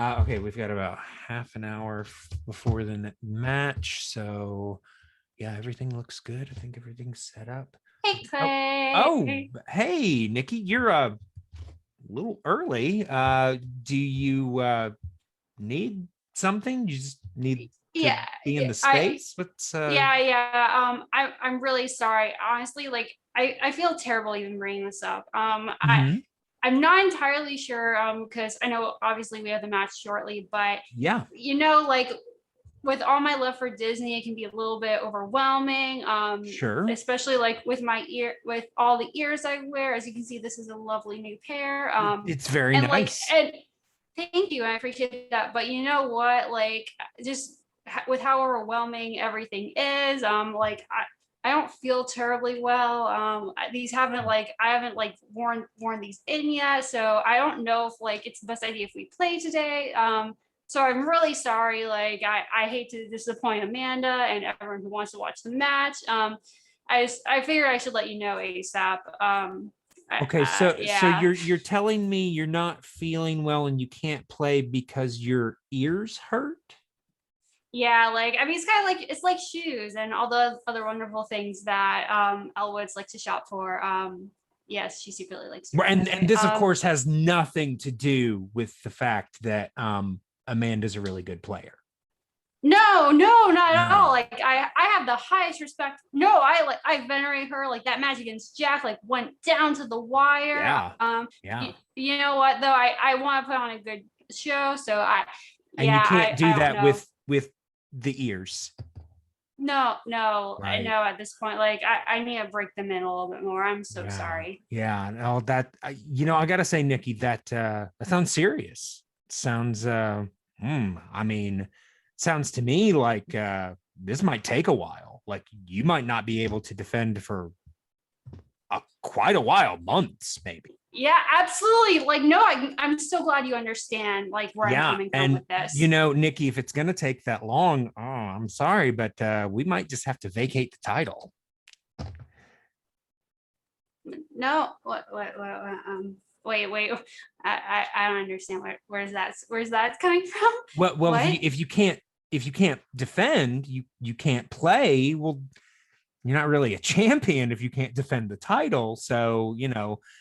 Okay, we've got about half an hour before the match, so yeah, everything looks good. I think everything's set up. Hey, Oh, oh, Clay. hey, Nikki, you're a little early. Do you need something? You just need to Yeah, be in the I space? What's I'm really sorry. Honestly, like I feel terrible even bringing this up. Mhm. I'm not entirely sure because I know obviously we have the match shortly, but Yeah, like with all my love for Disney, it can be a little bit overwhelming. sure. Especially like with all the ears I wear. As you can see, this is a lovely new pair. It's very And like, nice. and thank you, I appreciate that. But you know what? Like, just with how overwhelming everything is, I don't feel terribly well. These haven't like I haven't like worn these in yet, so I don't know if like it's the best idea if we play today. So I'm really sorry. Like I hate to disappoint Amanda and everyone who wants to watch the match. I figured I should let you know ASAP. Okay, so Yeah. you're telling me you're not feeling well and you can't play because your ears hurt? Yeah, like I mean, it's kind of like it's like shoes and all the other wonderful things that Elwood's like to shop for. Yes, she secretly likes to wear, by the And way. this of course has nothing to do with the fact that Amanda's a really good player. No, not at all. No. Like I have the highest respect. No, I venerate her. Like that match against Jack like went down to the wire. Yeah. Yeah. You know what though? I want to put on a good show, so And you can't I do don't that know. with the ears. No, I Right. know at this point, like I need to break them in a little bit more. I'm so Yeah. sorry. Yeah. No, I gotta say, Nikki, that sounds serious. Sounds I mean, sounds to me like this might take a while. Like you might not be able to defend for quite a while, months maybe. Yeah, absolutely. Like, no, I'm so glad you understand like where I'm Yeah, coming from and with this. Nikki, if it's gonna take that long, oh, I'm sorry, but we might just have to vacate the title. No, wait. I don't understand. Where's that coming from? Well, What? if you can't defend, you can't play. Well, you're not really a champion if you can't defend the title. So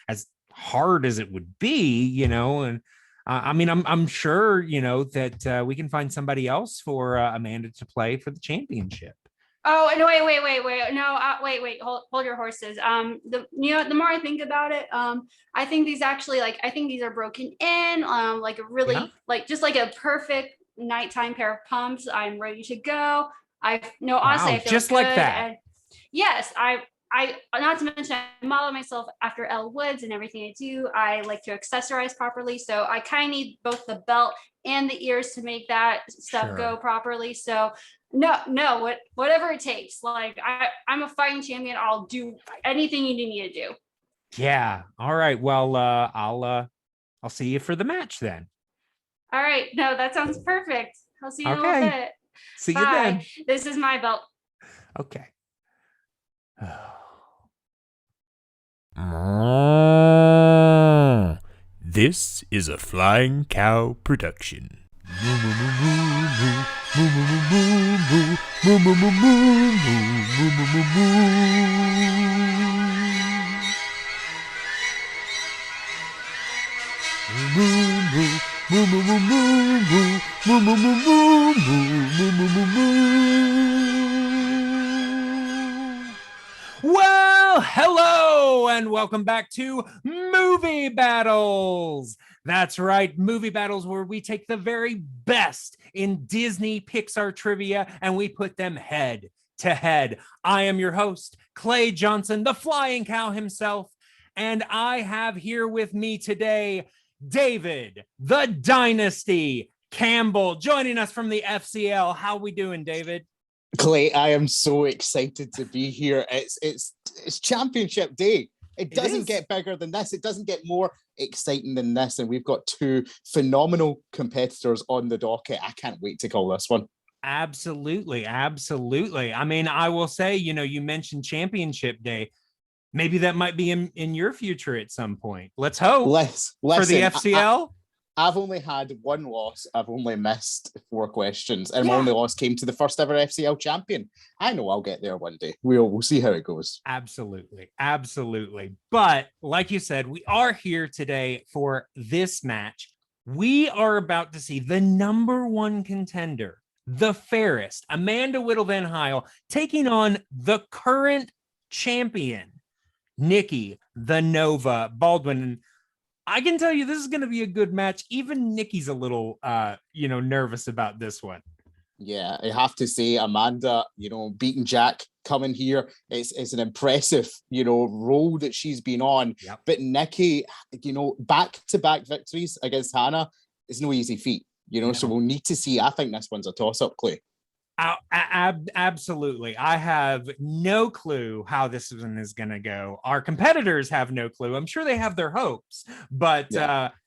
as hard as it would be, and I mean, I'm sure that we can find somebody else for Amanda to play for the championship. Oh, no, wait. No, wait. Hold your horses. The more I think about it, I think these actually like I think these are broken in. Like a Yeah. really like just like a perfect nighttime pair of pumps. I'm ready to go. I no, honestly, Wow, I feel just good. like that. And yes, I not to mention I model myself after Elle Woods and everything I do. I like to accessorize properly, so I kind of need both the belt and the ears to make that stuff go Sure. properly. So no, whatever it takes. Like I'm a fighting champion. I'll do anything you need me to do. Yeah. All right. Well, I'll see you for the match then. All right, no, that sounds perfect. I'll see you in a little Okay. bit. See you Bye. then. This is my belt. Okay. This is a Flying Cow production. Well, hello and welcome back to Movie Battles. That's right, Movie Battles, where we take the very best in Disney Pixar trivia and we put them head to head. I am your host, Clay Johnson, the flying cow himself, and I have here with me today David, the Dynasty Campbell, joining us from the FCL. How we doing, David? Clay, I am so excited to be here. It's championship day. It doesn't get bigger than this. It doesn't get more exciting than this. And we've got two phenomenal competitors on the docket. I can't wait to call this one. Absolutely. I mean, I will say, you mentioned championship day. Maybe that might be in your future at some point. Let's hope. Listen, for the FCL. I've only had one loss. I've only missed 4 questions, and my only loss came to the first ever FCL champion. I know I'll get there one day. We'll see how it goes. Absolutely. Absolutely. But like you said, we are here today for this match. We are about to see the number 1 contender, the Fairest, Amanda Whittle VanHiel, taking on the current champion, Nicki, the Nova, Baldwin. And I can tell you this is going to be a good match. Even Nicki's a little, nervous about this one. Yeah, I have to say, Amanda, beating Jack, coming here, it's an impressive, role that she's been on. Yep. But Nicki, back-to-back victories against Hannah is no easy feat, so we'll need to see. I think this one's a toss-up, Clay. Absolutely. I have no clue how this one is going to go. Our competitors have no clue. I'm sure they have their hopes, but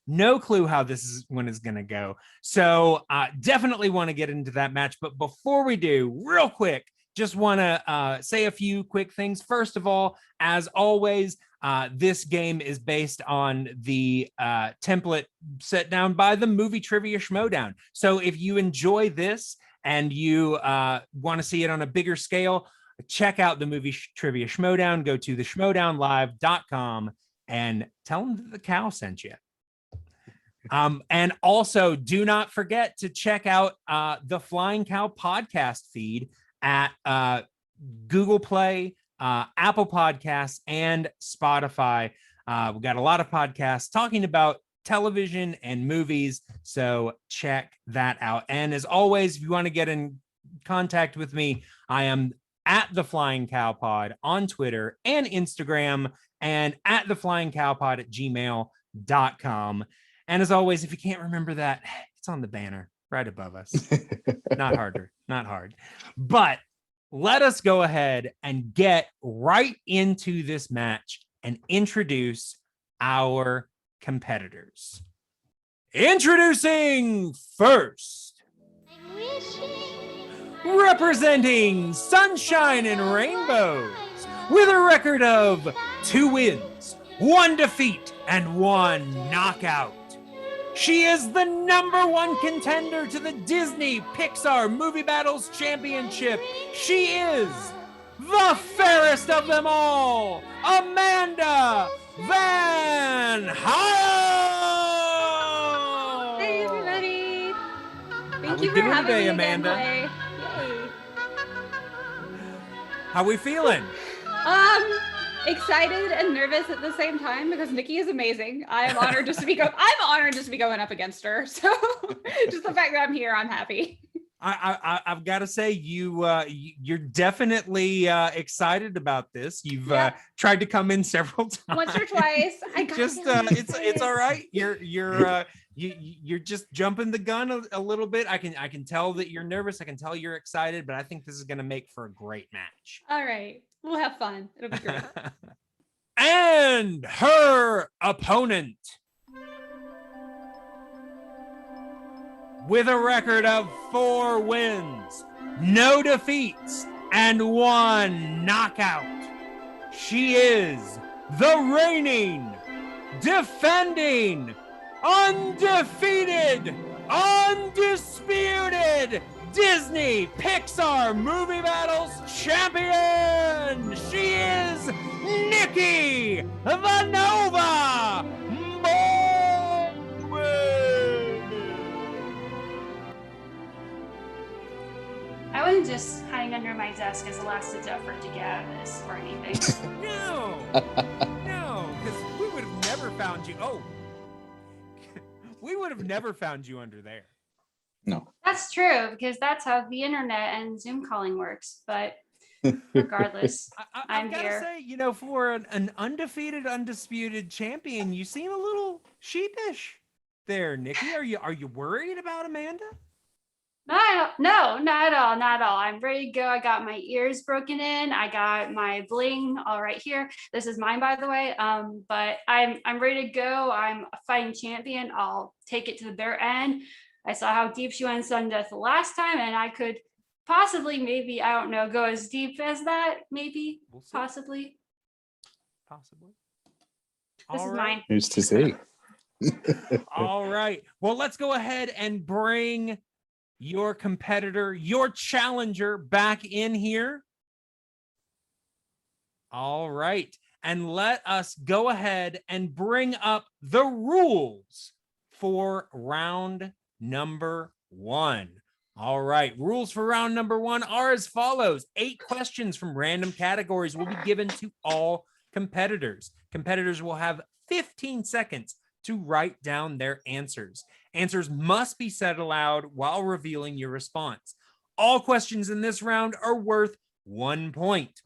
no clue how this one is going to go. So definitely want to get into that match. But before we do, real quick, just want to say a few quick things. First of all, as always, this game is based on the template set down by the Movie Trivia Schmodown. So if you enjoy this, and you want to see it on a bigger scale, check out the Movie Trivia Schmodown. Go to theschmodownlive.com and tell them that the cow sent you. And also, do not forget to check out the Flying Cow podcast feed at Google Play, Apple Podcasts, and Spotify. We've got a lot of podcasts talking about television and movies, so check that out. And as always, if you want to get in contact with me, I am at the Flying Cow Pod on Twitter and Instagram, and at the Flying Cow Pod at gmail.com. And as always, if you can't remember that, it's on the banner right above us. Not hard. But let us go ahead and get right into this match and introduce our competitors. Introducing first, representing Sunshine and Rainbows with a record of 2 wins, 1 defeat, and 1 knockout. She is the number 1 contender to the Disney Pixar Movie Battles Championship. She is the fairest of them all, Amanda VanHiel! Hey everybody! Thank you for having me again, Amanda. Yay! How we feeling? Excited and nervous at the same time because Nicki is amazing. I'm honored just to be going up against her. So just the fact that I'm here, I'm happy. I've got to say you're definitely excited about this. You've tried to come in several times, once or twice. I got it's all right. You're just jumping the gun a little bit. I can tell that you're nervous. I can tell you're excited, but I think this is going to make for a great match. All right, we'll have fun. It'll be great. And her opponent, with a record of 4 wins, no defeats, and 1 knockout, she is the reigning, defending, undefeated, undisputed Disney Pixar Movie Battles champion. She is Nicki the Nova Baldwin. I wasn't just hiding under my desk as a last-ditch effort to get out of this or anything. No, because we would have never found you. Oh, we would have never found you under there. No. That's true, because that's how the internet and Zoom calling works. But regardless, I'm gotta here. say, for an undefeated, undisputed champion, you seem a little sheepish there, Nicki. Are you worried about Amanda? No, not at all. Not at all. I'm ready to go. I got my ears broken in. I got my bling all right here. This is mine, by the way. But I'm ready to go. I'm a fighting champion. I'll take it to the bitter end. I saw how deep she went in sudden death the last time, and I could possibly, maybe, I don't know, go as deep as that. Maybe, We'll see. possibly. Possibly. This All is right. mine. Who's to say? All right. Well, let's go ahead and bring your competitor, your challenger back in here. All right. And let us go ahead and bring up the rules for round number 1. All right. Rules for round number 1 are as follows. 8 questions from random categories will be given to all competitors. Competitors will have 15 seconds to write down their answers. Answers must be said aloud while revealing your response. All questions in this round are worth 1 point.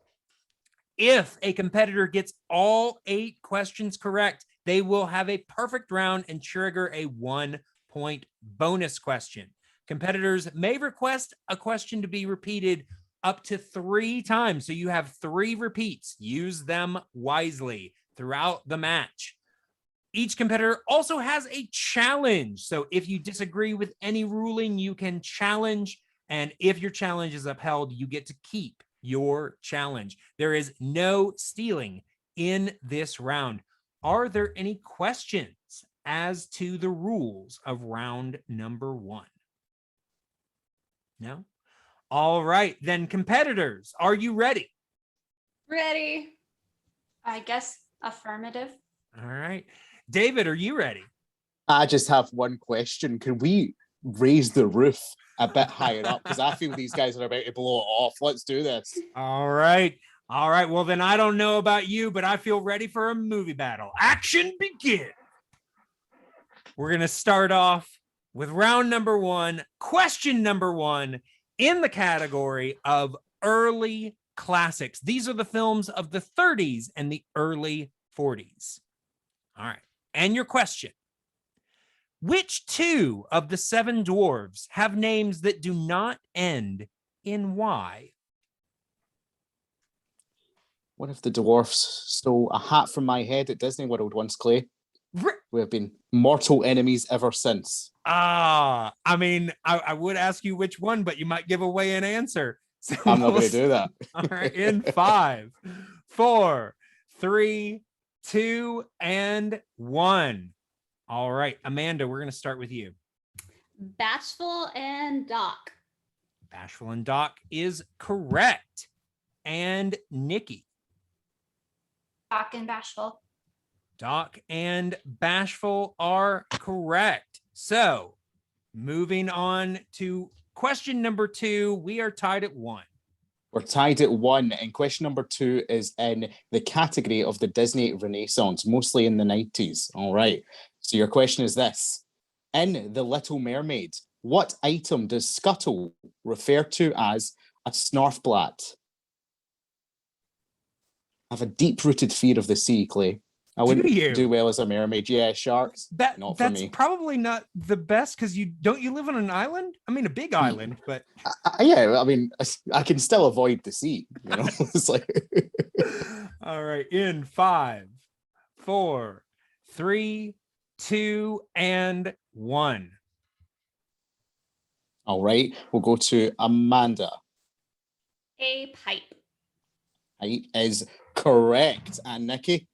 If a competitor gets all 8 questions correct, they will have a perfect round and trigger a 1-point bonus question. Competitors may request a question to be repeated up to 3 times. So you have 3 repeats. Use them wisely throughout the match. Each competitor also has a challenge. So if you disagree with any ruling, you can challenge. And if your challenge is upheld, you get to keep your challenge. There is no stealing in this round. Are there any questions as to the rules of round number 1? No? All right, then competitors, are you ready? Ready. I guess affirmative. All right. David, are you ready? I just have one question. Can we raise the roof a bit higher up? Because I feel these guys are about to blow it off. Let's do this. All right. All right. Well, then I don't know about you, but I feel ready for a movie battle. Action begin. We're going to start off with round number 1, question number 1 in the category of early classics. These are the films of the 30s and the early 40s. All right. And your question. Which 2 of the 7 dwarves have names that do not end in Y? What if the dwarfs stole a hat from my head at Disney World once, Clay? We have been mortal enemies ever since. I mean, I would ask you which one, but you might give away an answer. So I'm not going to do that. All right, in 5, 4, 3, 2, and 1. All right, Amanda, we're going to start with you. Bashful and Doc. Bashful and Doc is correct. And Nicki. Doc and Bashful. Doc and Bashful are correct. So moving on to question number 2, we are tied at 1. We're tied at 1, and question number 2 is in the category of the Disney Renaissance, mostly in the 90s. All right. So your question is this. In The Little Mermaid, what item does Scuttle refer to as a snarfblatt? I have a deep-rooted fear of the sea, Clay. I wouldn't do well as a mermaid. Yeah, sharks. Not for me. That's probably not the best because you live on an island? I mean, a big island, but yeah, I mean, I can still avoid the sea. You know, it's like. All right, in 5, 4, 3, 2, and 1. All right, we'll go to Amanda. A pipe. Pipe is correct, and Nicki.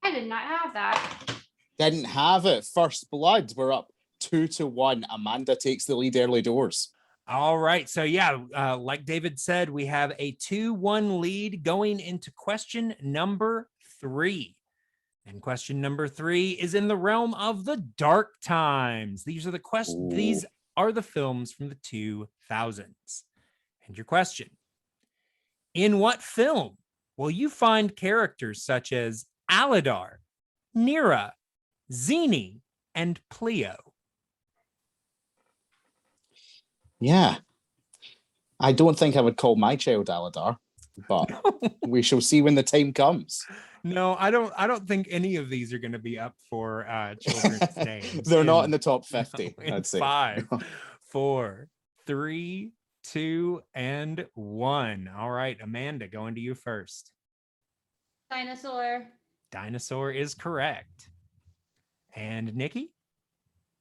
I did not have that. Didn't have it. First blood. We're up 2-1. Amanda takes the lead early doors. All right. So yeah, like David said, we have a 2-1 lead going into question number 3. And question number 3 is in the realm of the dark times. These are the questions. These are the films from the 2000s. And your question. In what film will you find characters such as Aladar, Nira, Zini, and Pleo? Yeah. I don't think I would call my child Aladar, but we shall see when the time comes. No, I don't think any of these are going to be up for children's names. They're not in the top 50, I'd say. 5, 4, 3, 2, and 1. All right, Amanda, going to you first. Dinosaur. Dinosaur is correct. And Nicki?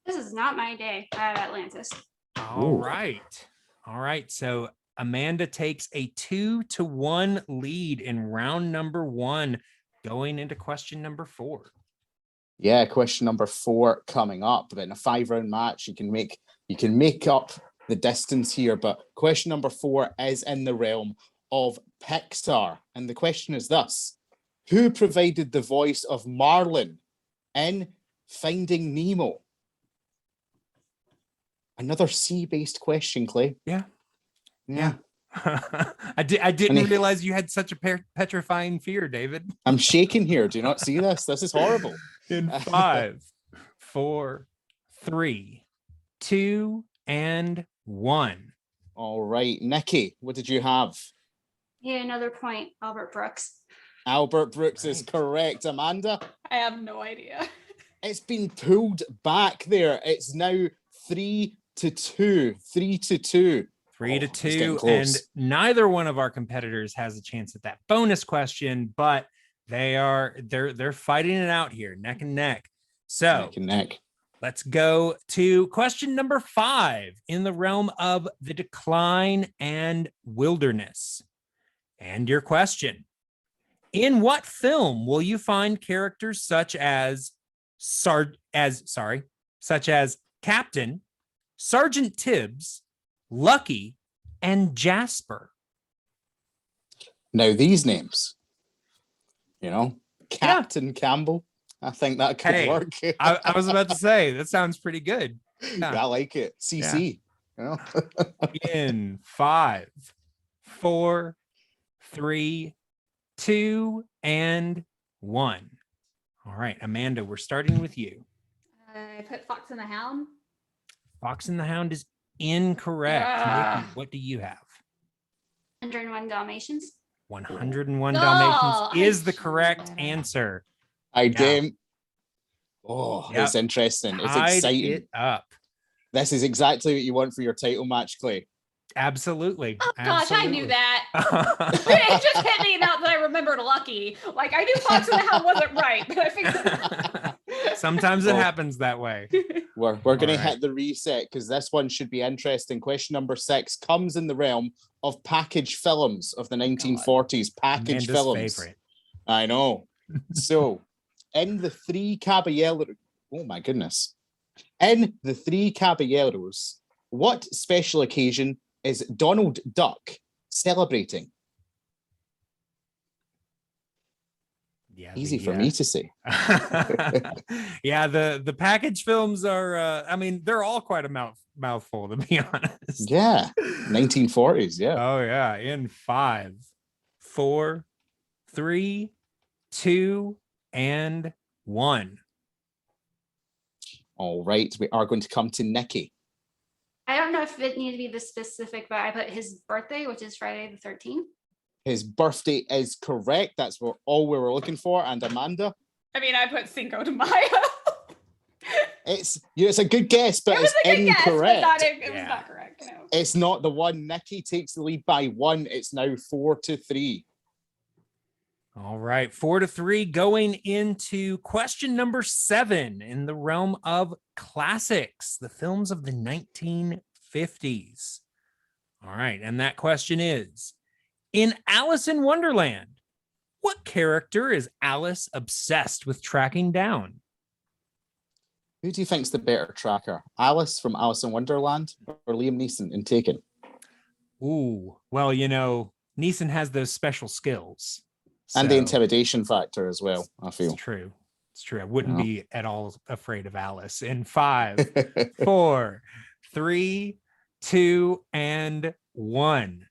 This is not my day. I have Atlantis. All right. All right. So Amanda takes a 2-1 lead in round number 1, going into question number 4. Yeah, question number 4 coming up. But in a 5-round match, you can make up the distance here. But question number 4 is in the realm of Pixar. And the question is this: who provided the voice of Marlin in Finding Nemo? Another sea-based question, Clay. Yeah. Yeah. I didn't realize you had such a petrifying fear, David. I'm shaking here. Do you not see this? This is horrible. In 5, 4, 3, 2, and 1. All right, Nicki, what did you have? Yeah, another point. Albert Brooks. Albert Brooks is correct. Amanda? I have no idea. It's been pulled back there. It's now 3-2. 3-2. 3-2, and neither one of our competitors has a chance at that bonus question, but they're fighting it out here, neck and neck. So Neck and neck. let's go to question number 5 in the realm of the decline and wilderness. And your question: in what film will you find characters such as Captain, Sergeant Tibbs, Lucky, and Jasper? Now these names, Captain Campbell. I think that could work. I was about to say, that sounds pretty good. Yeah. I like it. CC. In 5, 4, 3, 2, and 1. All right, Amanda, we're starting with you. I put Fox and the Hound. Fox and the Hound is incorrect. Nicki, what do you have? 101 Dalmatians. 101 Dalmatians is the correct answer. It's interesting. It's Tied exciting. it up. This is exactly what you want for your title match, Clay. Absolutely. Oh gosh, I knew that. Absolutely. It just hit me now that I remembered Lucky. Like I knew Fox and the Hound wasn't right, but I figured Sometimes it happens that way. We're going to All right. hit the reset because this one should be interesting. Question number 6 comes in the realm of package films of the 1940s. Package Amanda's films. favorite. I know. So, in the Three Caballeros, oh my goodness. In the Three Caballeros, what special occasion is Donald Duck celebrating? Yeah, Easy for me to say. Yeah, the package films are they're all quite a mouthful, to be honest. Yeah, 1940s, yeah. Oh yeah. In 5, 4, 3, 2, and 1. All right, we are going to come to Nicki. I don't know if it needs to be this specific, but I put his birthday, which is Friday the 13th. His birthday is correct. That's all we were looking for. And Amanda? I mean, I put Cinco de Mayo. It's a good guess, but It was it's a good guess, incorrect. but it was not correct. No. It's not the one. Nicki takes the lead by 1. It's now 4-3. All right, 4-3, going into question number 7 in the realm of classics, the films of the 1950s. All right, and that question is: in Alice in Wonderland, what character is Alice obsessed with tracking down? Who do you think's the better tracker? Alice from Alice in Wonderland or Liam Neeson in Taken? Ooh, well, Neeson has those special skills. And the So, intimidation factor as well, I feel. It's true. It's true. I wouldn't be at all afraid of Alice. In 5, 4, 3, 2, and 1.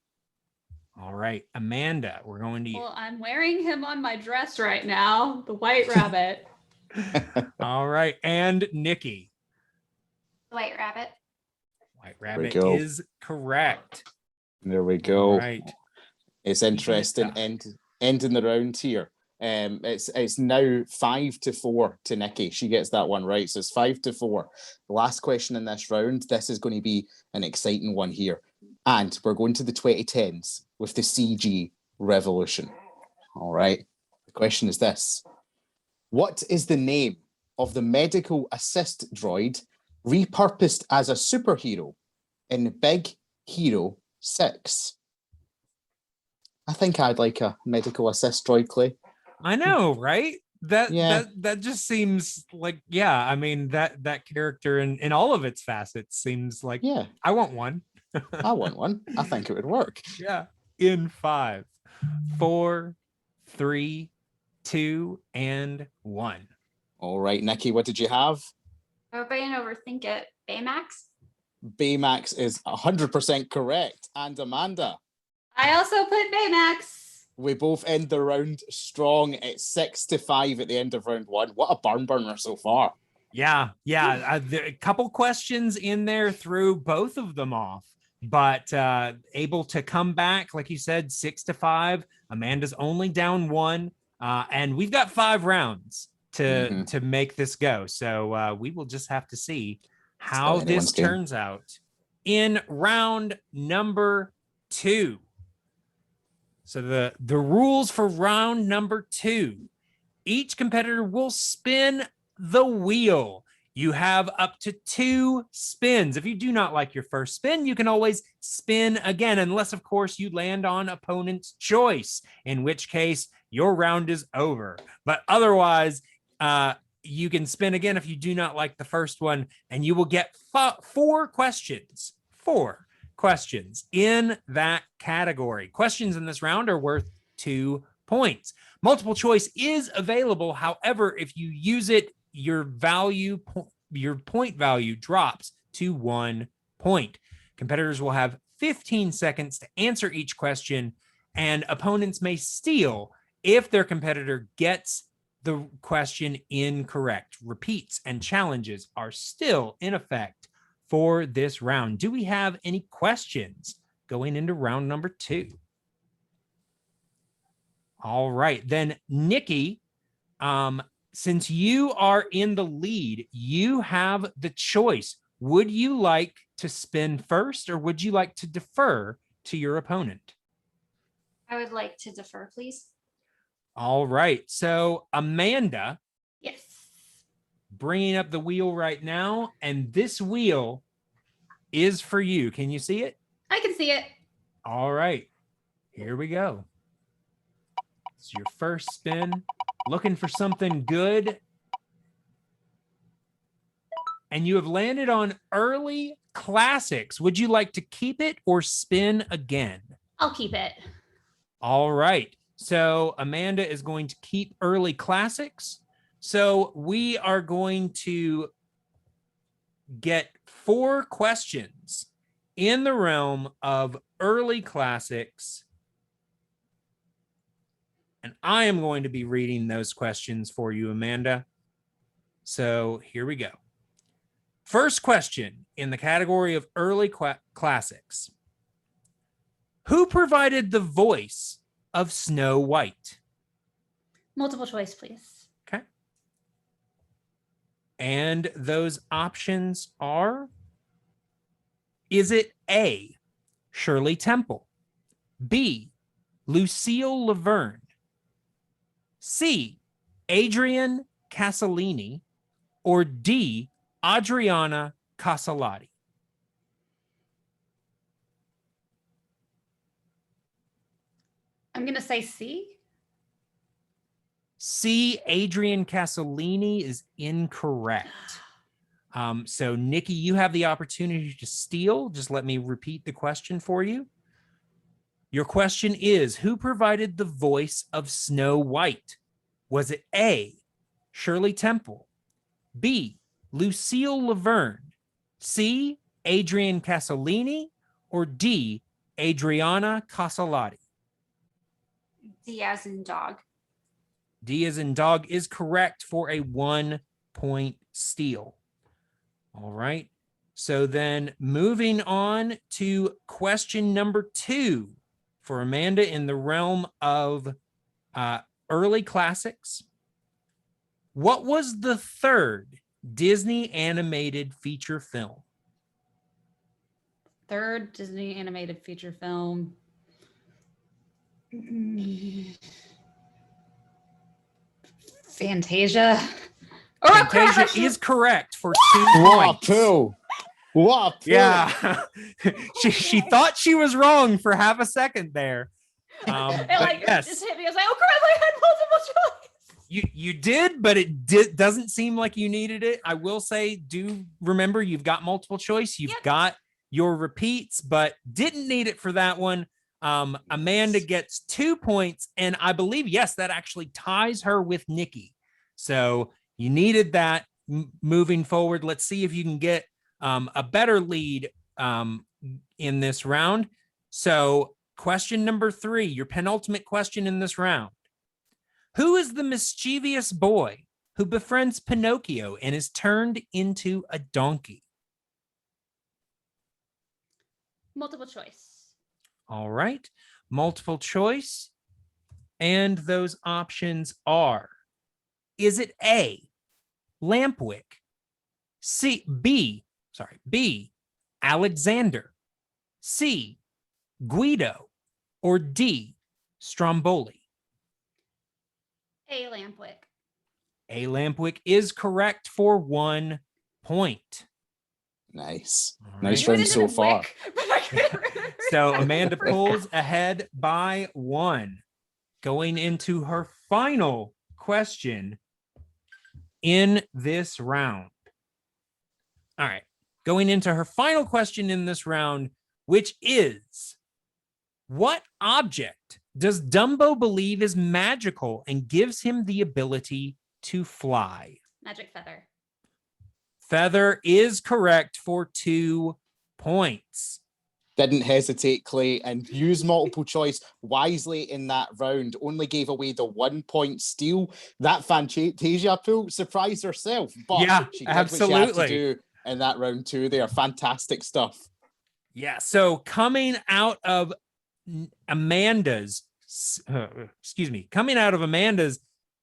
All right, Amanda, we're going to you. Well, I'm wearing him on my dress right now, the White Rabbit. All right, and Nicki. White Rabbit. White we Rabbit go. is correct. There we go. All right. It's interesting ending the round here. It's now 5-4 to Nicki. She gets that one right. So it's 5-4. The last question in this round. This is going to be an exciting one here. And we're going to the 2010s with the CG revolution. All right. The question is this: what is the name of the medical assist droid repurposed as a superhero in Big Hero 6? I think I'd like a medical assist droid, Clay. I know, right? That just seems like, yeah, I mean, that character in all of its facets seems like, Yeah, I want one. I want one. I think it would work. Yeah. In 5, 4, 3, 2, and 1. All right, Nikki, what did you have? Everybody can overthink it. Baymax? Baymax is 100% correct. And Amanda, I also put Baymax. we both end the round strong. It's 6-5 at the end of round 1. What a barn burner so far. Yeah. A couple questions in there threw both of them off, but able to come back, like you said, 6-5. Amanda's only down 1, and we've got 5 rounds to make this go. So we will just have to see how this turns out in round number 2. So the rules for round number 2: each competitor will spin the wheel. You have up to 2 spins. If you do not like your first spin, you can always spin again, unless, of course, you land on opponent's choice, in which case your round is over. But otherwise, you can spin again if you do not like the first one, and you will get 4 questions. 4 questions in that category. Questions in this round are worth 2 points. Multiple choice is available. However, if you use it, your point value drops to 1 point. Competitors will have 15 seconds to answer each question, and opponents may steal if their competitor gets the question incorrect. Repeats and challenges are still in effect for this round. Do we have any questions going into round number 2? All right, then Nicki, since you are in the lead, you have the choice. Would you like to spin first, or would you like to defer to your opponent? I would like to defer, please. All right, so Amanda. Yes. Bringing up the wheel right now, and this wheel is for you. Can you see it? I can see it. All right, here we go. It's your first spin. Looking for something good. And you have landed on early classics. Would you like to keep it or spin again? I'll keep it. All right, so Amanda is going to keep early classics. So we are going to get 4 questions in the realm of early classics. And I am going to be reading those questions for you, Amanda. So here we go. First question in the category of early classics. Who provided the voice of Snow White? Multiple choice, please. Okay. And those options are, is it A, Shirley Temple, B, Lucille Laverne, C, Adrian Casalini, or D, Adriana Casalati? I'm going to say C. C, Adrian Casalini, is incorrect. So Nicki, you have the opportunity to steal. Just let me repeat the question for you. Your question is, who provided the voice of Snow White? Was it A, Shirley Temple, B, Lucille Laverne, C, Adrian Casalini, or D, Adriana Casalati? D as in dog. D as in dog is correct for a 1-point steal. All right. So then moving on to question number 2 for Amanda in the realm of early classics. What was the 3rd Disney animated feature film? 3rd Disney animated feature film. Fantasia. Oh, Fantasia is correct for 2 What points. a pull. What a pull. Yeah. she thought she was wrong for half a second there. It But like yes. just hit me. I was like, oh crap, I had multiple choice. You did, but doesn't seem like you needed it. I will say, do remember you've got multiple choice. You've got your repeats, but didn't need it for that one. Amanda gets 2 points, and I believe, yes, that actually ties her with Nicki. So you needed that moving forward. Let's see if you can get a better lead in this round. So question number 3, your penultimate question in this round. Who is the mischievous boy who befriends Pinocchio and is turned into a donkey? Multiple choice. All right. Multiple choice. And those options are, is it A, Lampwick, B, Alexander, C, Guido, or D, Stromboli? A Lampwick. A Lampwick is correct for 1 point. Nice. All Nice right. round so far. So Amanda pulls ahead by 1. Going into her final question in this round. All right. Going into her final question in this round, which is, what object does Dumbo believe is magical and gives him the ability to fly? Magic feather. Feather is correct for 2 points. Didn't hesitate, Clay, and use multiple choice wisely in that round. Only gave away the 1 point steal. That Fantasia pool surprised herself, but Yeah, she did absolutely. what she had to do in that round 2 there. Fantastic stuff. Yeah, so coming out of Amanda's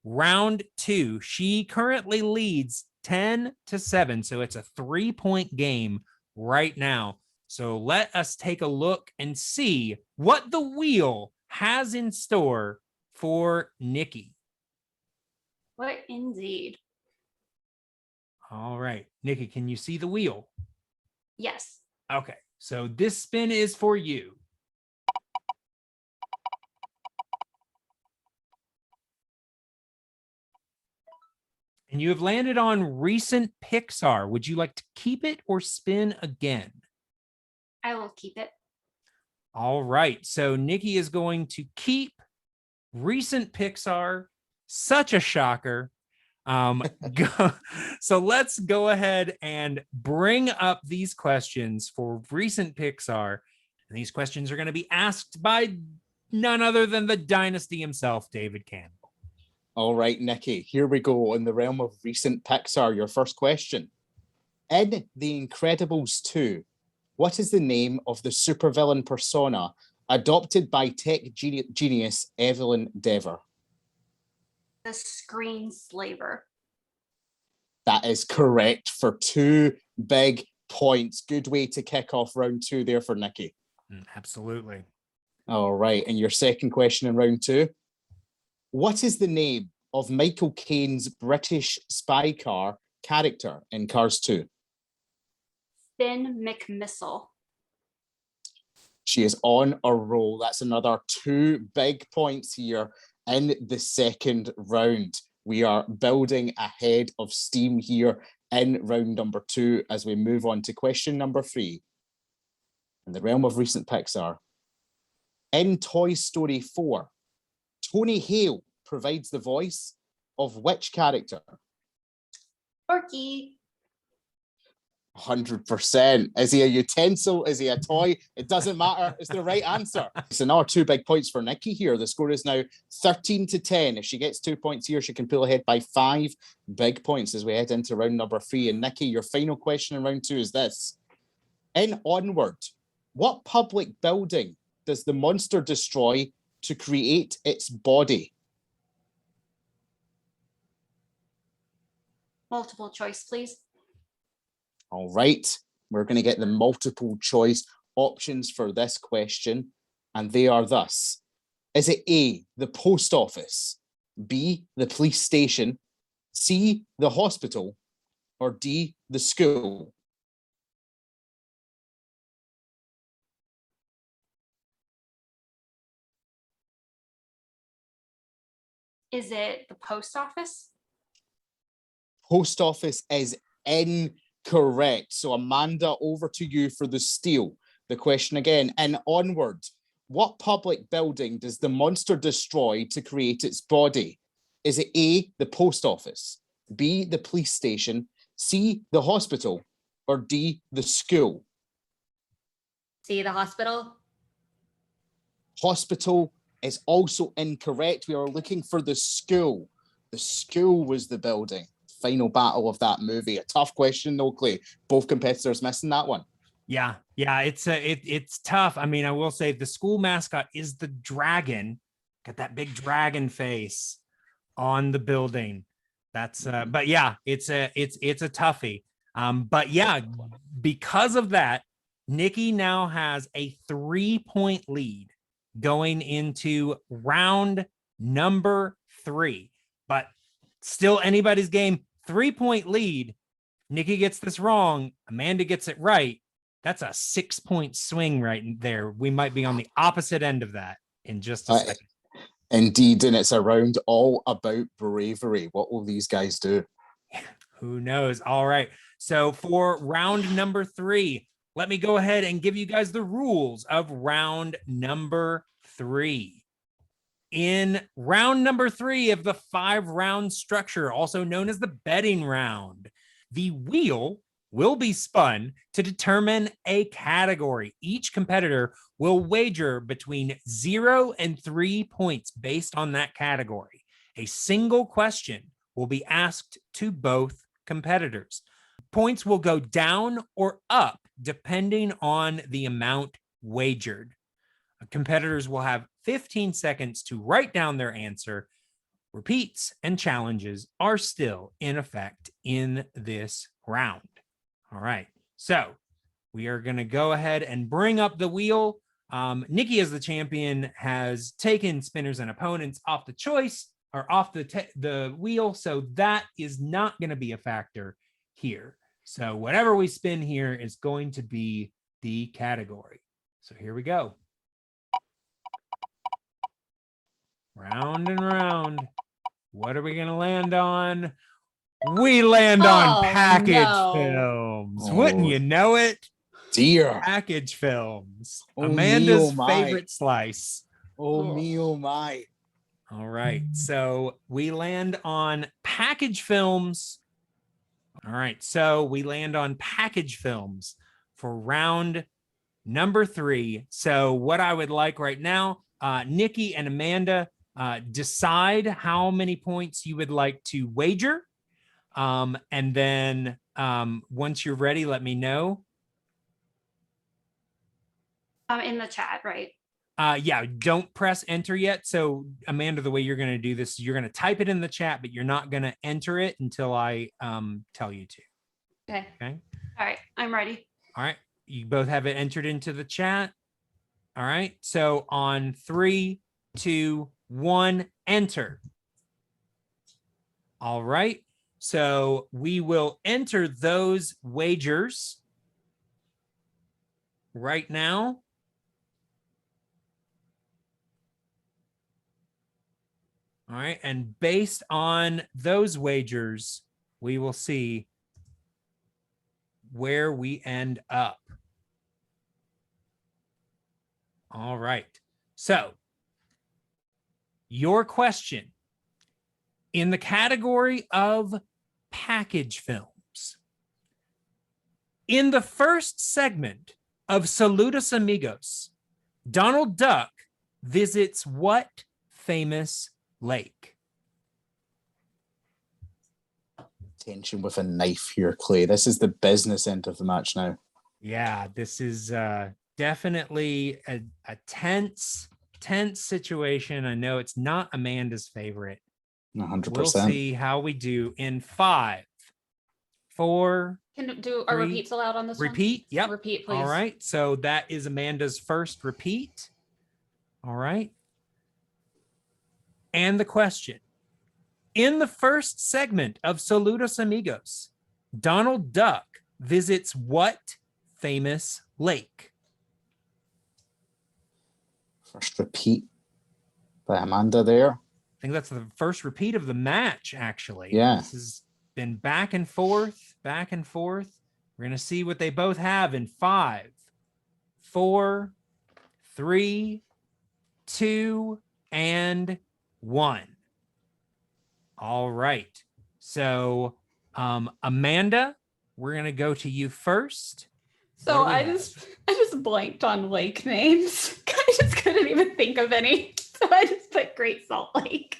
round 2, she currently leads 10-7. So it's a 3-point game right now. So let us take a look and see what the wheel has in store for Nicki. What indeed? All right, Nicki, can you see the wheel? Yes. Okay, so this spin is for you. And you have landed on recent Pixar. Would you like to keep it or spin again? I will keep it. All right. So Nicki is going to keep recent Pixar. Such a shocker. So let's go ahead and bring up these questions for recent Pixar. And these questions are going to be asked by none other than the dynasty himself, David Campbell. All right, Nicki, here we go. In the realm of recent Pixar, your first question. In The Incredibles 2, what is the name of the supervillain persona adopted by tech genius Evelyn Dever? The screen slaver. That is correct for 2 big points. Good way to kick off round 2 there for Nicki. Absolutely. All right, and your second question in round 2. What is the name of Michael Caine's British spy car character in Cars 2? Finn McMissile. She is on a roll. That's another 2 big points here in the second round. We are building ahead of steam here in round number 2 as we move on to question number 3. In the realm of recent Pixar. In Toy Story 4, Tony Hale provides the voice of which character? Forky. 100%. Is he a utensil? Is he a toy? It doesn't matter. It's the right answer. It's another 2 big points for Nicki here. The score is now 13-10. If she gets 2 points here, she can pull ahead by 5 big points as we head into round number 3. And Nicki, your final question in round 2 is this. In Onward, what public building does the monster destroy to create its body? Multiple choice, please. All right, we're going to get the multiple choice options for this question, and they are thus. Is it A, the post office, B, the police station, C, the hospital, or D, the school? Is it the post office? Post office is incorrect. So Amanda, over to you for the steal. The question again, and onward. What public building does the monster destroy to create its body? Is it A, the post office, B, the police station, C, the hospital, or D, the school? See the hospital? Hospital is also incorrect. We are looking for the school. The school was the building. Final battle of that movie. A tough question, though, Clay. Both competitors missing that one. Yeah, it's tough. I mean, I will say the school mascot is the dragon. Got that big dragon face on the building. That's but yeah, it's a toughie. But yeah, because of that, Nicki now has a 3-point lead going into round number 3. But still anybody's game. 3-point lead. Nicki gets this wrong. Amanda gets it right. That's a 6-point swing right there. We might be on the opposite end of that in just a second. Indeed, and it's a round all about bravery. What will these guys do? Who knows? All right. So for round number 3, let me go ahead and give you guys the rules of round number 3. In round number 3 of the 5-round structure, also known as the betting round, the wheel will be spun to determine a category. Each competitor will wager between 0 and 3 points based on that category. A single question will be asked to both competitors. Points will go down or up depending on the amount wagered. Competitors will have 15 seconds to write down their answer. Repeats and challenges are still in effect in this round. All right, so we are going to go ahead and bring up the wheel. Nicki, as the champion, has taken spinners and opponents off the choice or off the wheel, so that is not going to be a factor here. So whatever we spin here is going to be the category. So here we go. Round and round. What are we going to land on? We land on package films. Wouldn't you know it? Dear. Package films. Oh, Amanda's me, oh my. favorite slice. Oh, me, oh my. All right. So we land on package films. All right. So we land on package films for round number 3. So what I would like right now, Nicki and Amanda, decide how many points you would like to wager. And then once you're ready, let me know. In the chat, right? Yeah, don't press enter yet. So Amanda, the way you're going to do this, you're going to type it in the chat, but you're not going to enter it until I tell you to. Okay. Okay. All right, I'm ready. All right. You both have it entered into the chat. All right. So on 3, 2, 1, enter. All right. So we will enter those wagers right now. All right. And based on those wagers, we will see where we end up. All right. So your question in the category of package films. In the first segment of Saludos Amigos, Donald Duck visits what famous lake? Tension with a knife here, Clay. This is the business end of the match now. Yeah, this is definitely a tense situation. I know it's not Amanda's favorite. 100%. We'll see how we do in 5, 4. Can do 3. repeats allowed on this one? Repeat. Yep. Repeat, please. All right. So that is Amanda's first repeat. All right. And the question. In the first segment of Saludos Amigos, Donald Duck visits what famous lake? First repeat by Amanda there. think that's the first repeat of the match, actually. Yeah. This has been back and forth, back and forth. We're going to see what they both have in 5, 4, 3, 2, and 1. All right. So, Amanda, we're going to go to you first. So What do we I have? just blanked on lake names. I just couldn't even think of any. So I just put Great Salt Lake.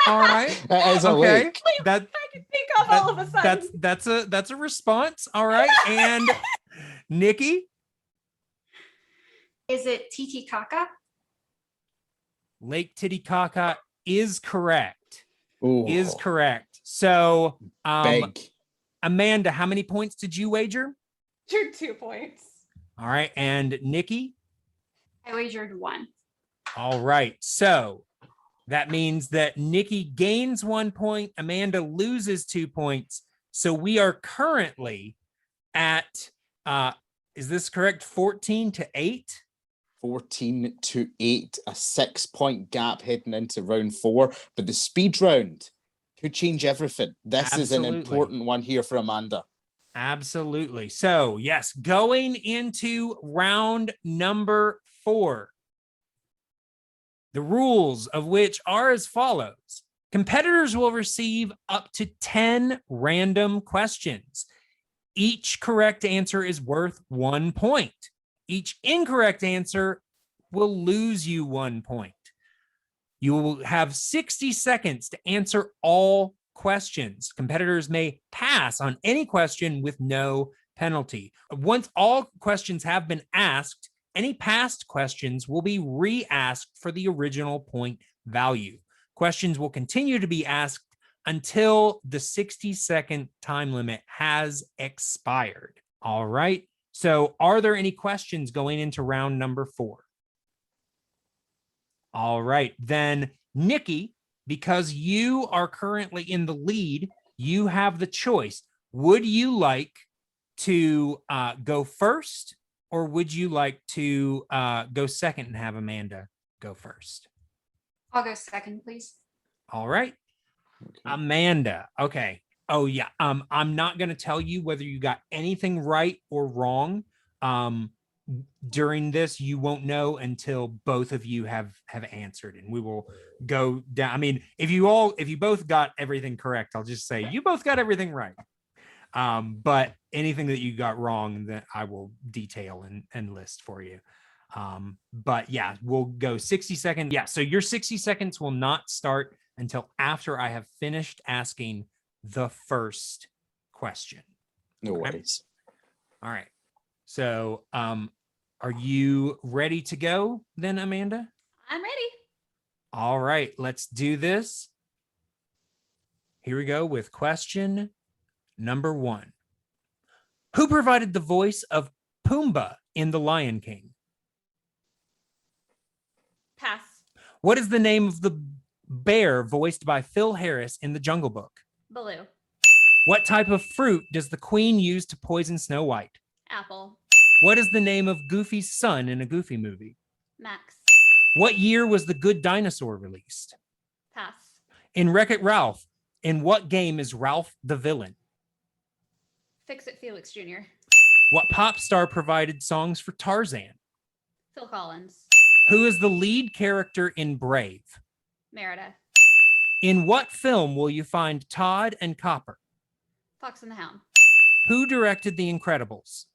All right. As a Okay. lake. That I can think of all of a sudden. that's a response. All right. And Nicki, Is it Titicaca? Lake Titicaca is correct. Ooh, Is correct. So, big. Amanda, how many points did you wager? You're 2 points. All right. And Nicki? I wagered 1. All right. So that means that Nicki gains 1 point, Amanda loses 2 points. So we are currently at, is this correct? 14-8? 14-8, a 6-point gap heading into round 4. But the speed round could change everything. This is an Absolutely. important one here for Amanda. Absolutely. So yes, going into round number 4. The rules of which are as follows. Competitors will receive up to 10 random questions. Each correct answer is worth 1 point. Each incorrect answer will lose you 1 point. You will have 60 seconds to answer all questions. Competitors may pass on any question with no penalty. Once all questions have been asked, any past questions will be re-asked for the original point value. Questions will continue to be asked until the 60-second time limit has expired. All right. So are there any questions going into round number 4? All right. Then Nicki, because you are currently in the lead, you have the choice. Would you like to go first, or would you like to go second and have Amanda go first? I'll go second, please. All right. Okay. Amanda. Okay. Oh yeah. I'm not going to tell you whether you got anything right or wrong. During this, you won't know until both of you have answered, and we will go down. I mean, if you both got everything correct, I'll just say you both got everything right. But anything that you got wrong, that I will detail and list for you. But yeah, we'll go 60 seconds. Yeah, so your 60 seconds will not start until after I have finished asking the first question. No Okay. worries. All right. So, are you ready to go then, Amanda? I'm ready. All right, let's do this. Here we go with question number 1. Who provided the voice of Pumbaa in The Lion King? Pass. What is the name of the bear voiced by Phil Harris in The Jungle Book? Baloo. What type of fruit does the queen use to poison Snow White? Apple. What is the name of Goofy's son in a Goofy movie? Max. What year was The Good Dinosaur released? Pass. In Wreck-It Ralph, in what game is Ralph the villain? Fix It Felix Jr. What pop star provided songs for Tarzan? Phil Collins. Who is the lead character in Brave? Merida. In what film will you find Todd and Copper? Fox and the Hound. Who directed The Incredibles?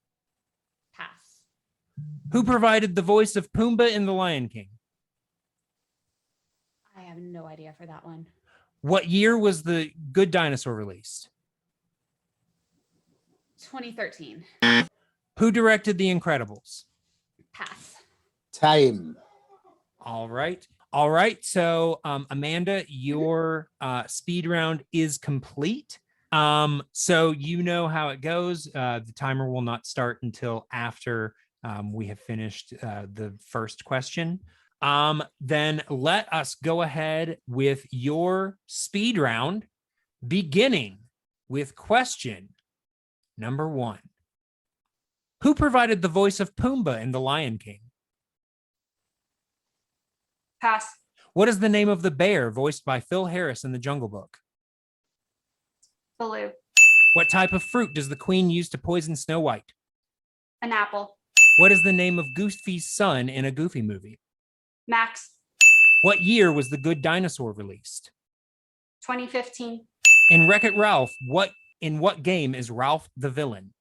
Pass. Who provided the voice of Pumbaa in The Lion King? I have no idea for that one. What year was The Good Dinosaur released? 2013. Who directed The Incredibles? Pass. Time. All right. All right. So, Amanda, your speed round is complete. So you know how it goes. The timer will not start until after we have finished the first question. Then let us go ahead with your speed round, beginning with question number 1. Who provided the voice of Pumbaa in The Lion King? Pass. What is the name of the bear voiced by Phil Harris in The Jungle Book? Baloo. What type of fruit does the queen use to poison Snow White? An apple. What is the name of Goofy's son in a Goofy movie? Max. What year was The Good Dinosaur released? 2015. In Wreck-It Ralph, in what game is Ralph the villain?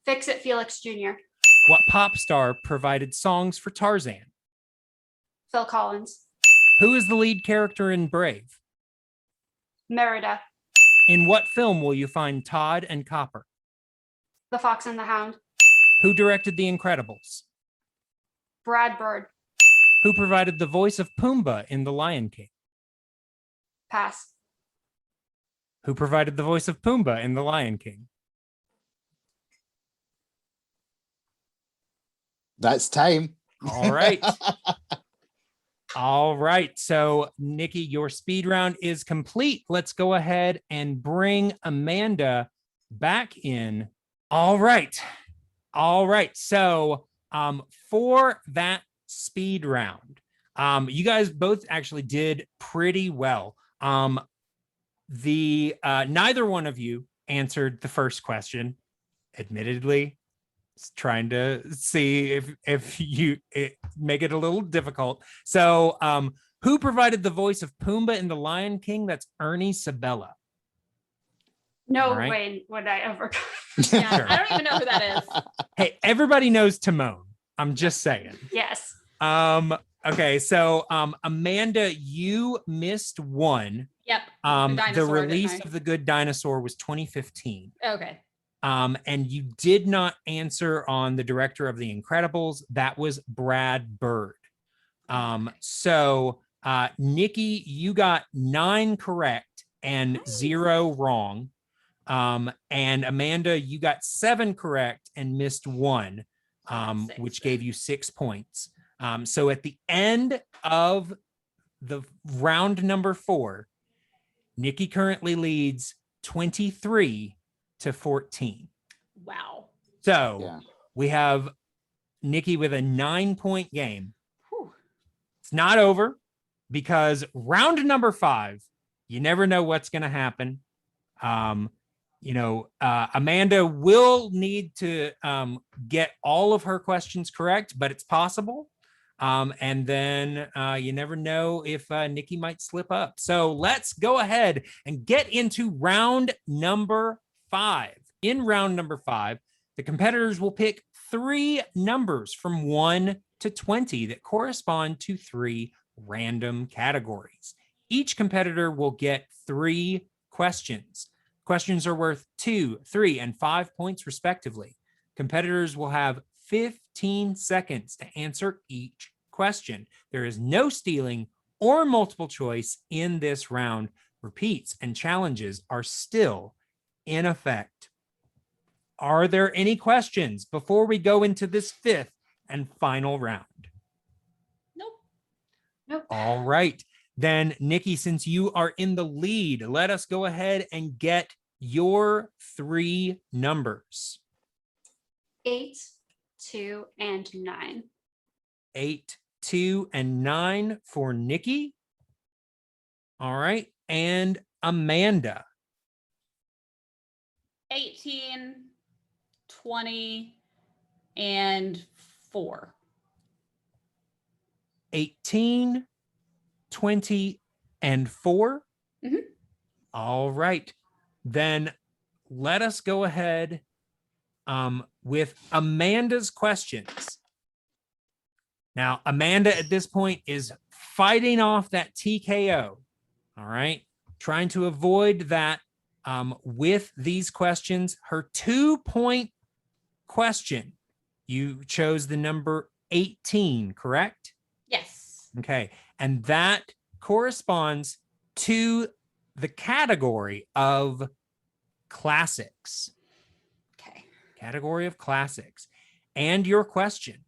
Fix It Felix Jr. What pop star provided songs for Tarzan? Phil Collins. Who is the lead character in Brave? Merida. In what film will you find Todd and Copper? The Fox and the Hound. Who directed The Incredibles? Brad Bird. Who provided the voice of Pumbaa in The Lion King? Pass. Who provided the voice of Pumbaa in The Lion King? That's time. All right. All right. So, Nicki, your speed round is complete. Let's go ahead and bring Amanda back in. All right. All right. So, for that speed round, you guys both actually did pretty well. Neither one of you answered the first question, admittedly. Trying to see if you make it a little difficult. So, who provided the voice of Pumbaa in The Lion King? That's Ernie Sabella. No Right. way would I ever. Yeah, Sure. I don't even know who that is. Hey, everybody knows Timon. I'm just saying. Yes. Okay, so Amanda, you missed one. Yep. The Dinosaur, release didn't I? of The Good Dinosaur was 2015. Okay. And you did not answer on the director of The Incredibles. That was Brad Bird. So Nicki, you got 9 correct and Nice. 0 wrong. And Amanda, you got 7 correct and missed 1, which gave you 6 points. So at the end of the round number 4, Nicki currently leads 23-14. Wow. So Yeah. we have Nicki with a 9-point game. Whew. It's not over because round number 5, you never know what's going to happen. Amanda will need to get all of her questions correct, but it's possible. And then you never know if Nicki might slip up. So let's go ahead and get into round number 5. In round number 5, the competitors will pick 3 numbers from 1 to 20 that correspond to 3 random categories. Each competitor will get 3 questions. Questions are worth 2, 3, and 5 points respectively. Competitors will have 15 seconds to answer each question. There is no stealing or multiple choice in this round. Repeats and challenges are still in effect. Are there any questions before we go into this 5th and final round? Nope. All right. Then, Nicki, since you are in the lead, let us go ahead and get your 3 numbers. 8, 2, and 9. 8, 2, and 9 for Nicki. All right. And Amanda. 18, 20, and 4. 18, 20, and 4. Mhm. All right. Then let us go ahead with Amanda's questions. Now, Amanda at this point is fighting off that TKO. All right. Trying to avoid that with these questions. Her 2-point question, you chose the number 18, correct? Yes. Okay. And that corresponds to the category of classics. Okay. Category of classics. And your question.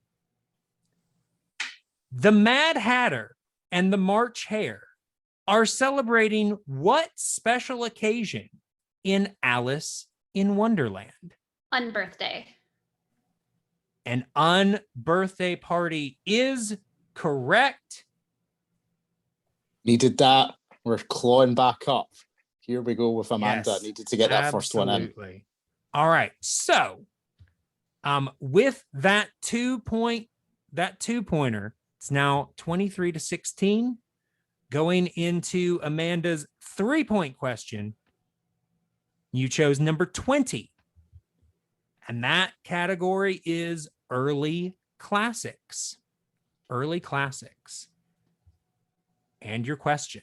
The Mad Hatter and the March Hare are celebrating what special occasion in Alice in Wonderland? Unbirthday. An unbirthday party is correct. Needed that. We're clawing back up. Here we go with Amanda. Yes, Needed to get that first one in. absolutely. All right. So, with that 2-pointer, it's now 23-16. Going into Amanda's 3-point question, you chose number 20. And that category is early classics. Early classics. And your question: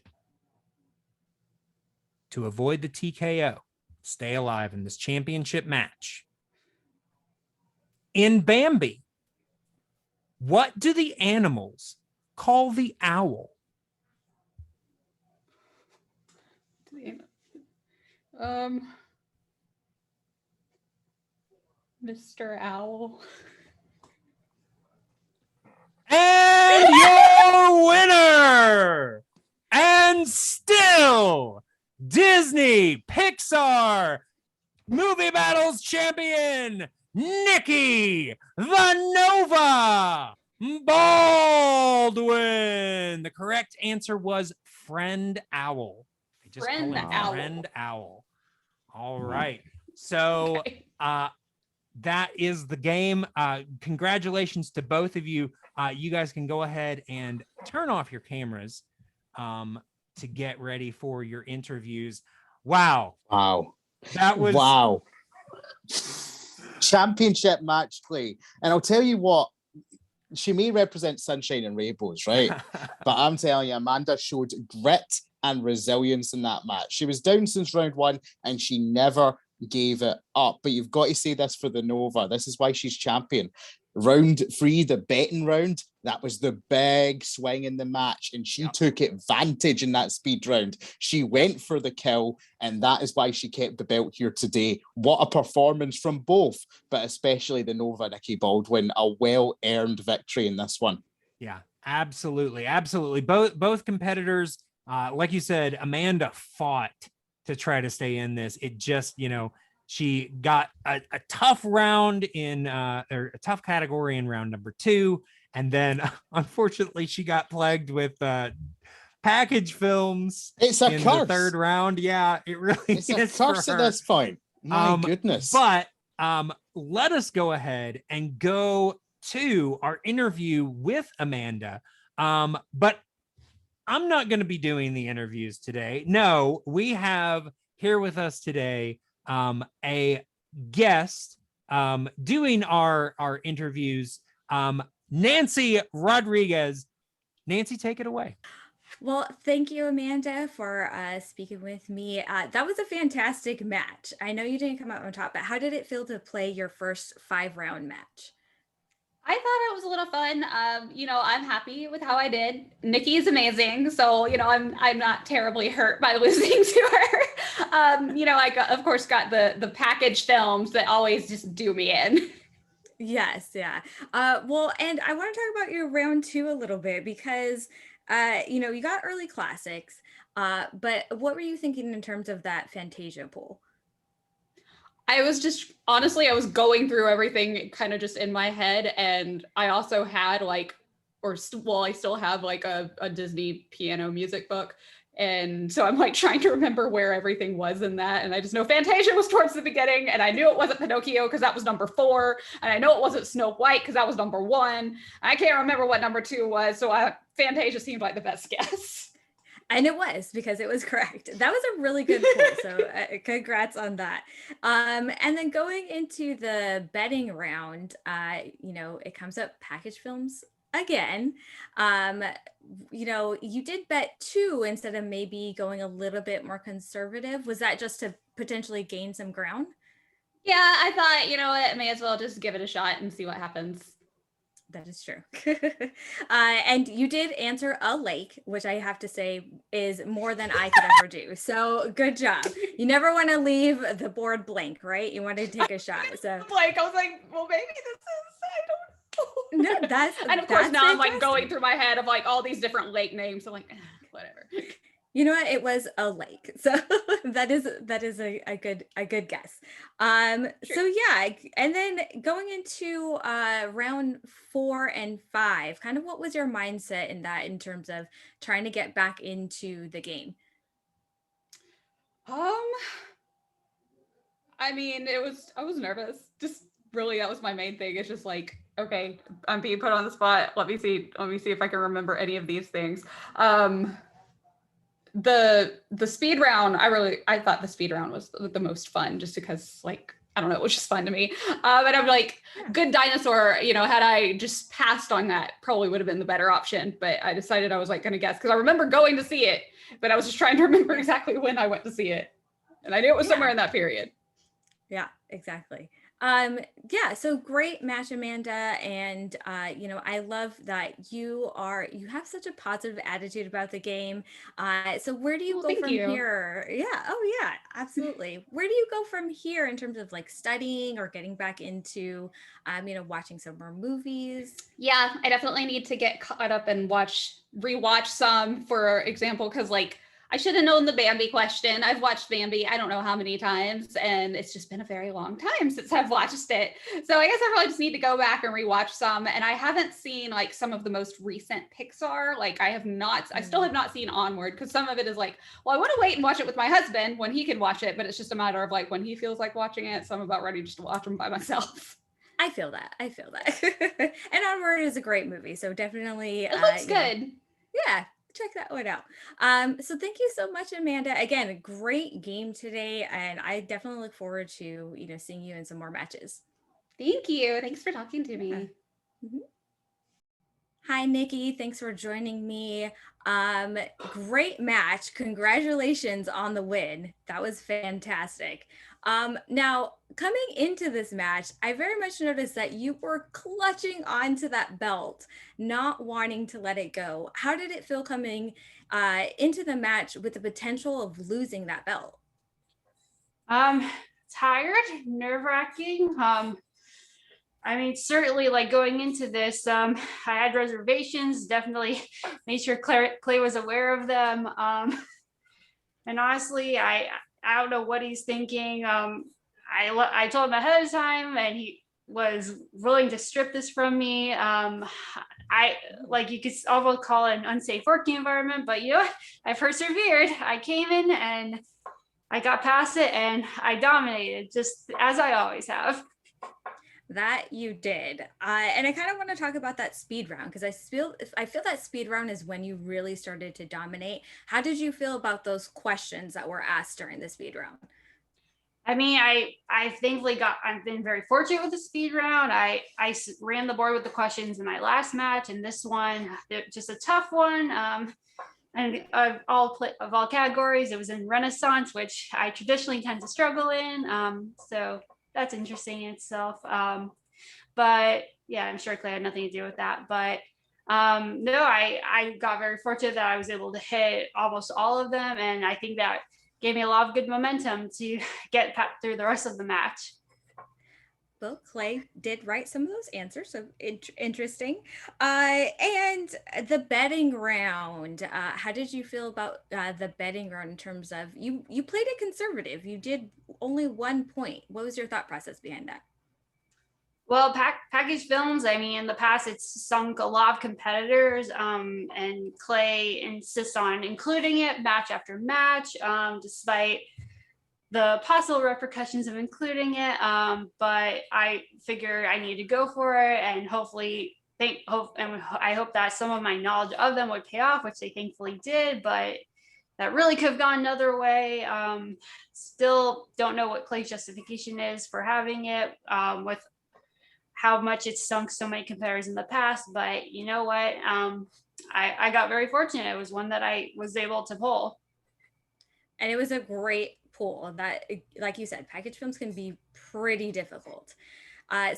to avoid the TKO, stay alive in this championship match. In Bambi, what do the animals call the owl? Mr. Owl. And your winner, and still Disney Pixar Movie Battles champion, Nicki the Nova Baldwin. The correct answer was Friend Owl. I just Friend call it Owl. Friend Owl. All right. So Okay. that is the game. Congratulations to both of you. You guys can go ahead and turn off your cameras to get ready for your interviews. Wow. Wow. That was wow. Championship match play. And I'll tell you what, she may represent sunshine and rainbows, right? But I'm telling you, Amanda showed grit and resilience in that match. She was down since round one and she never gave it up. But you've got to say this for the Nova. This is why she's champion. Round 3, the betting round, that was the big swing in the match, and she took advantage in that speed round. She went for the kill, and that is why she kept the belt here today. What a performance from both, but especially the Nova, Nicki Baldwin. A well-earned victory in this one. Yeah, absolutely. Absolutely. Both competitors, like you said, Amanda fought to try to stay in this. It just, she got a tough round or a tough category in round number 2. And then unfortunately she got plagued with package films. It's a in curse. The third round. Yeah, it really it's is a curse at this point. My goodness. But let us go ahead and go to our interview with Amanda. But I'm not going to be doing the interviews today. No, we have here with us today a guest doing our interviews, Nancy Rodriguez. Nancy, take it away. Well, thank you, Amanda, for speaking with me. That was a fantastic match. I know you didn't come out on top, but how did it feel to play your first 5-round match? I thought it was a little fun. I'm happy with how I did. Nicki is amazing, so I'm not terribly hurt by losing to her. I of course got the package films that always just do me in. Yes, yeah. Well, and I want to talk about your round 2 a little bit because you got early classics, but what were you thinking in terms of that Fantasia pool? I was going through everything kind of just in my head. And I also had I still have a Disney piano music book. And so I'm trying to remember where everything was in that. And I just know Fantasia was towards the beginning. And I knew it wasn't Pinocchio because that was number 4. And I know it wasn't Snow White because that was number 1. I can't remember what number 2 was. So Fantasia seemed like the best guess. And it was, because it was correct. That was a really good poll. So congrats on that. And then going into the betting round, it comes up package films again. You did bet 2 instead of maybe going a little bit more conservative. Was that just to potentially gain some ground? Yeah, I thought, I may as well just give it a shot and see what happens. That is true. And you did answer a lake, which I have to say is more than I could ever do. So good job. You never want to leave the board blank, right? You want to take a shot. So I was like, well, maybe this is, I don't know. No, and of course now fantastic. I'm going through my head of all these different lake names. So whatever. You know what? It was a lake. So that is a good guess. So yeah, and then going into round 4 and 5, kind of what was your mindset in that in terms of trying to get back into the game? I mean, I was nervous. Just really, that was my main thing. It's just like, okay, I'm being put on the spot. Let me see if I can remember any of these things. The speed round, I thought the speed round was the most fun, just because, like, I don't know, it was just fun to me. And I'm like, good dinosaur, you know, had I just passed on that, probably would have been the better option. But I decided I was like gonna guess, because I remember going to see it, but I was just trying to remember exactly when I went to see it. And I knew it was somewhere in that period. Yeah, exactly. Yeah, so great match, Amanda. And you know, I love that you have such a positive attitude about the game. So where do you go from here? Yeah, oh yeah, absolutely. Where do you go from here in terms of like studying or getting back into you know, watching some more movies? Yeah, I definitely need to get caught up and rewatch some, for example, because like I should have known the Bambi question. I've watched Bambi, I don't know how many times, and it's just been a very long time since I've watched it. So I guess I probably just need to go back and rewatch some. And I haven't seen like some of the most recent Pixar. Like I still have not seen Onward, because some of it is like, well, I want to wait and watch it with my husband when he can watch it, but it's just a matter of like when he feels like watching it. So I'm about ready just to watch them by myself. I feel that. And Onward is a great movie, so definitely it looks good. Yeah, check that one out. So thank you so much, Amanda. Again, a great game today, and I definitely look forward to, you know, seeing you in some more matches. Thank you. Thanks for talking to me. Mm-hmm. Hi, Nicki. Thanks for joining me. Great match. Congratulations on the win. That was fantastic. Now, coming into this match, I very much noticed that you were clutching onto that belt, not wanting to let it go. How did it feel coming into the match with the potential of losing that belt? Tired, nerve-wracking. I mean, certainly, like going into this, I had reservations. Definitely made sure Clay was aware of them. And honestly, I don't know what he's thinking. I told him ahead of time, and he was willing to strip this from me. I like, you could almost call it an unsafe working environment, but you know, I persevered. I came in and I got past it, and I dominated, just as I always have. That you did. And I kind of want to talk about that speed round, because I feel that speed round is when you really started to dominate. How did you feel about those questions that were asked during the speed round? I mean, I've been very fortunate with the speed round. I ran the board with the questions in my last match, and this one, just a tough one. And of all categories, it was in Renaissance, which I traditionally tend to struggle in. So that's interesting in itself. But yeah, I'm sure Clay had nothing to do with that. But no, I got very fortunate that I was able to hit almost all of them. And I think that gave me a lot of good momentum to get through the rest of the match. Well, Clay did write some of those answers, so interesting. And the betting round, how did you feel about the betting round in terms of, you played it conservative, you did only 1 point. What was your thought process behind that? Well, package films, I mean, in the past, it's sunk a lot of competitors, and Clay insists on including it match after match, despite the possible repercussions of including it. But I figure I need to go for it, and I hope that some of my knowledge of them would pay off, which they thankfully did, but that really could have gone another way. Still don't know what Clay's justification is for having it, with how much it's sunk so many competitors in the past. But you know what? I got very fortunate. It was one that I was able to pull. And it was a great pull. That, like you said, package films can be pretty difficult.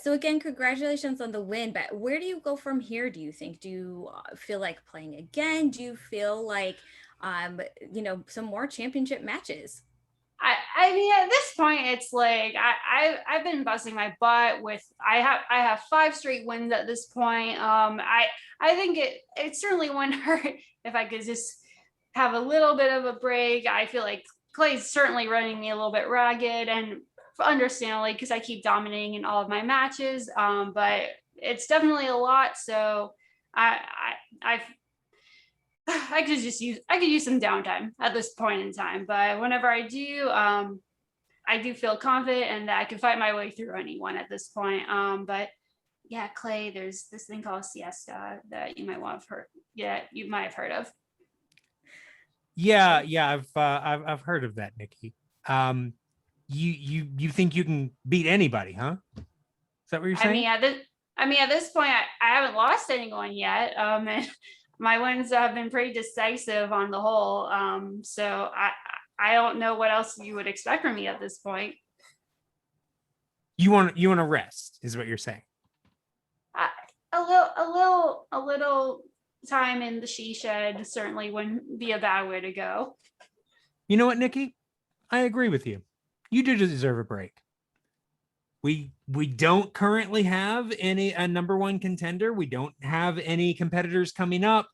So again, congratulations on the win, but where do you go from here, do you think? Do you feel like playing again? Do you feel like, you know, some more championship matches? I mean, at this point, it's like I've been busting my butt with, I have 5 straight wins at this point. I think it certainly wouldn't hurt if I could just have a little bit of a break. I feel like Clay's certainly running me a little bit ragged, and understandably because I keep dominating in all of my matches. But it's definitely a lot. So I I could use some downtime at this point in time. But whenever I do feel confident and that I can fight my way through anyone at this point. But yeah, Clay, there's this thing called siesta that you might want to heard. Yeah, you might have heard of. Yeah, I've heard of that, Nicki. You think you can beat anybody, huh? Is that what you're saying? I mean, at this point, I haven't lost anyone yet. And my wins have been pretty decisive on the whole. So I don't know what else you would expect from me at this point. You want to rest, is what you're saying. A little time in the she shed certainly wouldn't be a bad way to go. You know what, Nicki? I agree with you. You do deserve a break. We don't currently have a number one contender. We don't have any competitors coming up.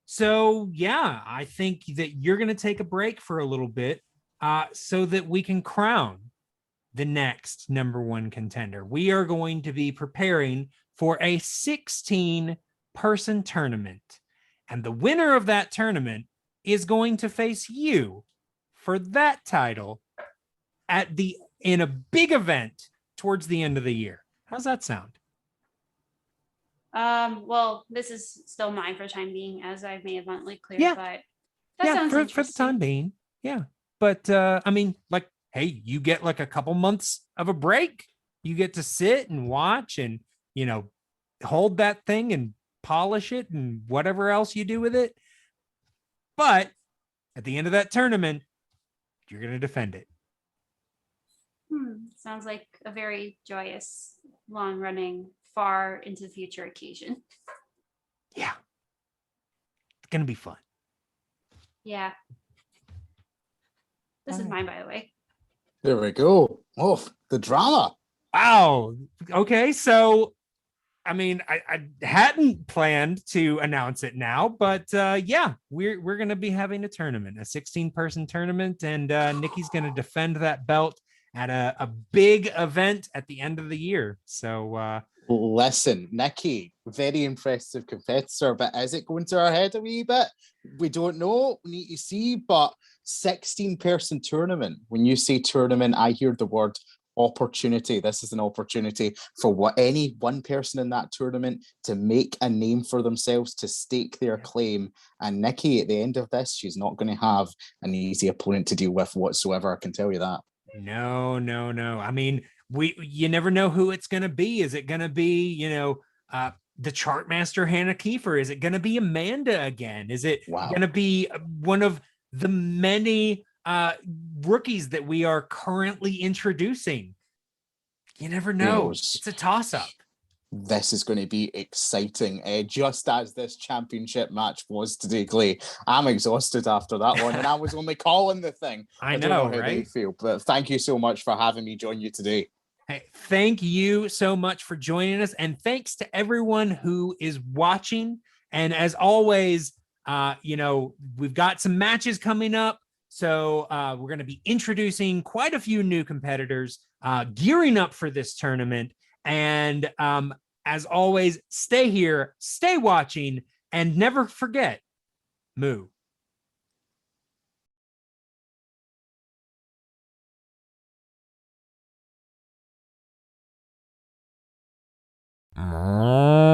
So yeah, I think that you're going to take a break for a little bit so that we can crown the next number one contender. We are going to be preparing for a 16-person tournament. And the winner of that tournament is going to face you for that title in a big event towards the end of the year. How's that sound? Well, this is still mine for the time being, as I've made abundantly clear. Yeah. But that sounds for interesting. the time being. Yeah. But I mean, like, hey, you get like a couple months of a break. You get to sit and watch and, hold that thing and polish it and whatever else you do with it. But at the end of that tournament, you're going to defend it. Sounds like a very joyous, long-running, far into the future occasion. Yeah. It's going to be fun. Yeah. This is mine, by the way. There we go. Oh, the drama. Wow. Okay. So, I mean, I hadn't planned to announce it now, but yeah, we're going to be having a tournament, a 16-person tournament, and Nicki's going to defend that belt at a big event at the end of the year. So listen, Nicki, very impressive competitor, but is it going to our head a wee bit? We don't know. We need to see. But 16-person tournament. When you say tournament, I hear the word opportunity. This is an opportunity for any one person in that tournament to make a name for themselves, to stake their claim. And Nicki, at the end of this, she's not going to have an easy opponent to deal with whatsoever. I can tell you that. No. I mean, you never know who it's going to be. Is it going to be, the Chartmaster Hannah Kiefer? Is it going to be Amanda again? Is it going to be one of the many rookies that we are currently introducing? You never know. It's a toss-up. This is going to be exciting, just as this championship match was today, Clay. I'm exhausted after that one, and I was only calling the thing. I don't know how right? they feel, but thank you so much for having me join you today. Hey, thank you so much for joining us, and thanks to everyone who is watching. And as always, we've got some matches coming up, so we're going to be introducing quite a few new competitors, gearing up for this tournament. And as always, stay here, stay watching, and never forget, Moo. Oh.